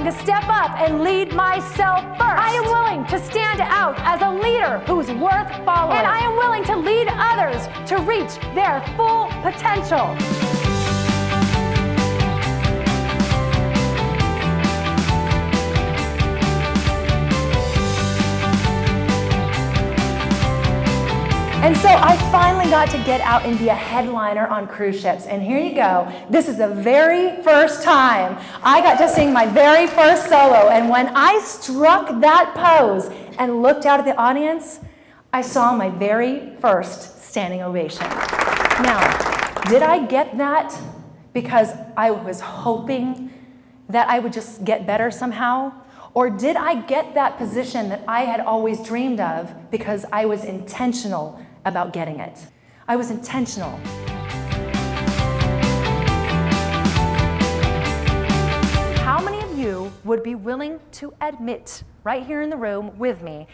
willing to step up and lead myself first. I am willing to stand out as a leader who's worth following. And I am willing to lead others to reach their full potential. And so I finally got to get out and be a headliner on cruise ships. And here you go. This is the very first time I got to sing my very first solo. And when I struck that pose and looked out at the audience, I saw my very first standing ovation. Now, did I get that because I was hoping that I would just get better somehow? Or did I get that position that I had always dreamed of because I was intentional about getting it? I was intentional. How many of you would be willing to admit right here in the room with me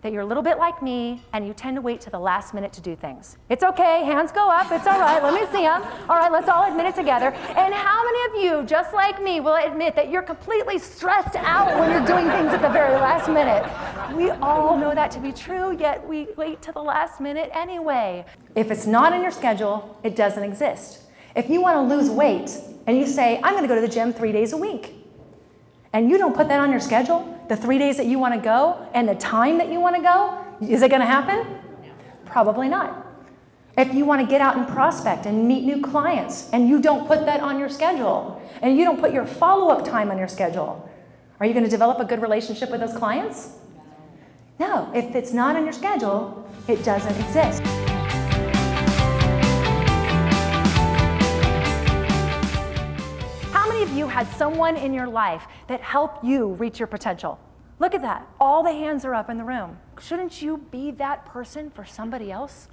that you're a little bit like me and you tend to wait to the last minute to do things? It's okay, hands go up, it's all right, let me see them. All right, let's all admit it together. And how many of you, just like me, will admit that you're completely stressed out when you're doing things at the very last minute? We all know that to be true, yet we wait to the last minute anyway. If it's not in your schedule, it doesn't exist. If you want to lose weight and you say, I'm going to go to the gym 3 days a week, and you don't put that on your schedule, the 3 days that you want to go and the time that you want to go, is it going to happen? Probably not. If you want to get out and prospect and meet new clients and you don't put that on your schedule and you don't put your follow-up time on your schedule, are you going to develop a good relationship with those clients? No. If it's not on your schedule, it doesn't exist. You had someone in your life that helped you reach your potential? Look at that. All the hands are up in the room. Shouldn't you be that person for somebody else?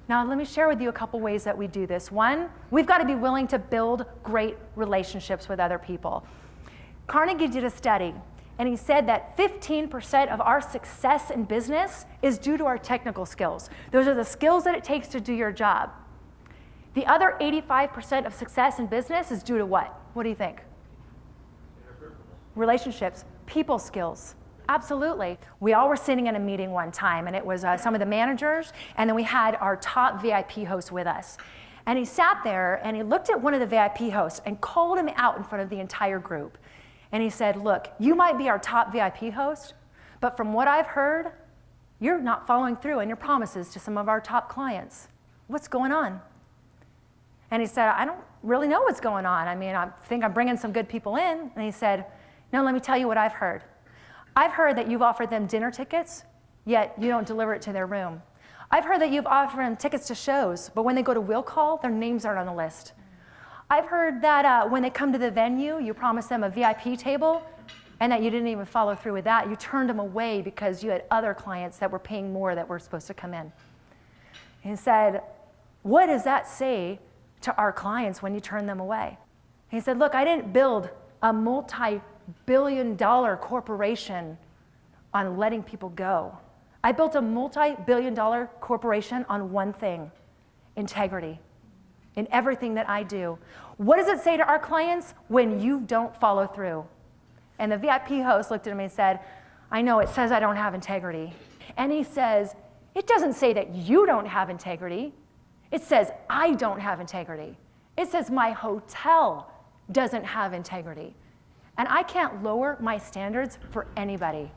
Now, let me share with you a couple ways that we do this. One, we've got to be willing to build great relationships with other people. Carnegie did a study, and he said that 15% of our success in business is due to our technical skills. Those are the skills that it takes to do your job. The other 85% of success in business is due to what? What do you think? Relationships, people skills. Absolutely. We all were sitting in a meeting one time, and it was some of the managers, and then we had our top VIP host with us. And he sat there, and he looked at one of the VIP hosts and called him out in front of the entire group. And he said, look, you might be our top VIP host, but from what I've heard, you're not following through on your promises to some of our top clients. What's going on? And he said, I don't really know what's going on. I mean, I think I'm bringing some good people in. And he said, no, let me tell you what I've heard. I've heard that you've offered them dinner tickets, yet you don't deliver it to their room. I've heard that you've offered them tickets to shows, but when they go to will call, their names aren't on the list. I've heard that when they come to the venue, you promise them a VIP table, and that you didn't even follow through with that. You turned them away because you had other clients that were paying more that were supposed to come in. He said, what does that say to our clients when you turn them away? He said, look, I didn't build a multi-billion-dollar corporation on letting people go. I built a multi-billion-dollar corporation on one thing: integrity in everything that I do. What does it say to our clients when you don't follow through? And the VIP host looked at him and said, I know it says I don't have integrity. And he says, it doesn't say that you don't have integrity. It says I don't have integrity. It says my hotel doesn't have integrity. And I can't lower my standards for anybody.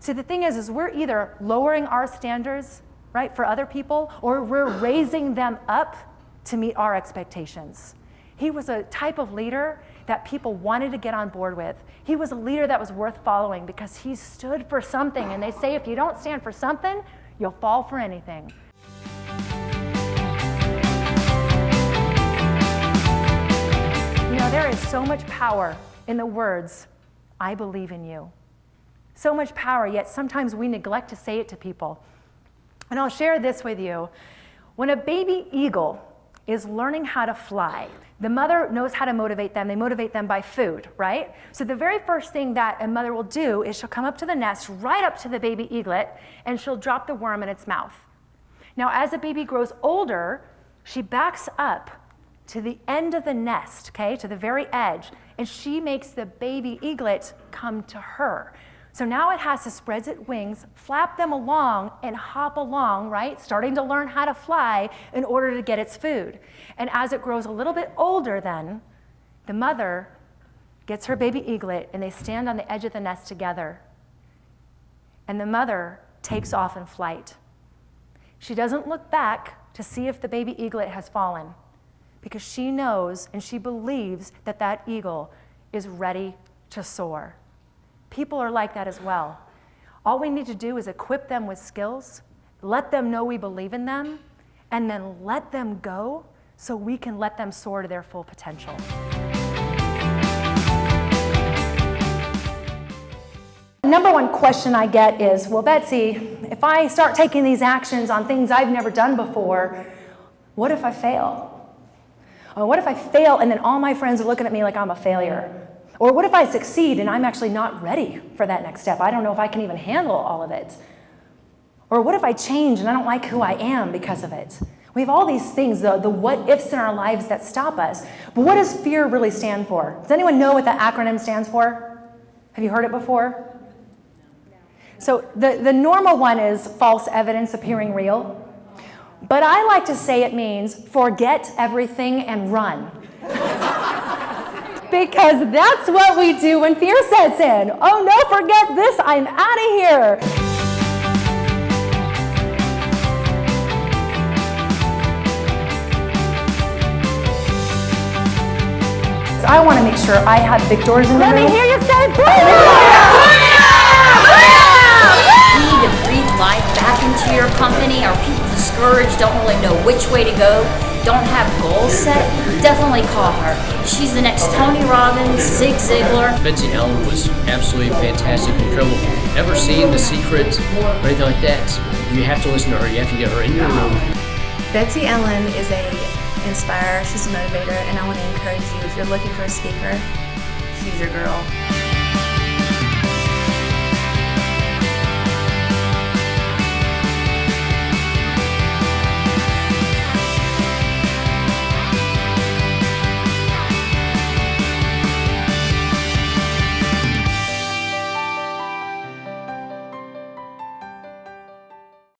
See, the thing is we're either lowering our standards, right, for other people, or we're raising them up to meet our expectations. He was a type of leader that people wanted to get on board with. He was a leader that was worth following because he stood for something. And they say if you don't stand for something, you'll fall for anything. You know, there is so much power in the words, I believe in you. So much power, yet sometimes we neglect to say it to people. And I'll share this with you. When a baby eagle is learning how to fly, the mother knows how to motivate them. They motivate them by food, right? So the very first thing that a mother will do is she'll come up to the nest, right up to the baby eaglet, and she'll drop the worm in its mouth. Now, as the baby grows older, she backs up to the end of the nest, okay, to the very edge, and she makes the baby eaglet come to her. So now it has to spread its wings, flap them along, and hop along, right, starting to learn how to fly in order to get its food. And as it grows a little bit older then, the mother gets her baby eaglet, and they stand on the edge of the nest together. And the mother takes off in flight. She doesn't look back to see if the baby eaglet has fallen, because she knows and she believes that that eagle is ready to soar. People are like that as well. All we need to do is equip them with skills, let them know we believe in them, and then let them go so we can let them soar to their full potential. Number one question I get is, well, Betsy, if I start taking these actions on things I've never done before, what if I fail? Or what if I fail and then all my friends are looking at me like I'm a failure? Or what if I succeed and I'm actually not ready for that next step? I don't know if I can even handle all of it. Or what if I change and I don't like who I am because of it? We have all these things, the what-ifs in our lives that stop us. But what does fear really stand for? Does anyone know what that acronym stands for? Have you heard it before? So the normal one is false evidence appearing real. But I like to say it means forget everything and run. Because that's what we do when fear sets in. Oh no, forget this, I'm out of here. So I want to make sure I have victors in the room. Let me hear you say booyah! You need to breathe life back into your company. Are people discouraged, don't really know which way to go, don't have goals set? Definitely call her. She's the next Tony Robbins, Zig Ziglar. Betsy Allen was absolutely fantastic, incredible. Ever seen The Secret or anything like that? You have to listen to her. You have to get her in your room. Betsy Allen is an inspirer. She's a motivator, and I want to encourage you, if you're looking for a speaker, she's your girl.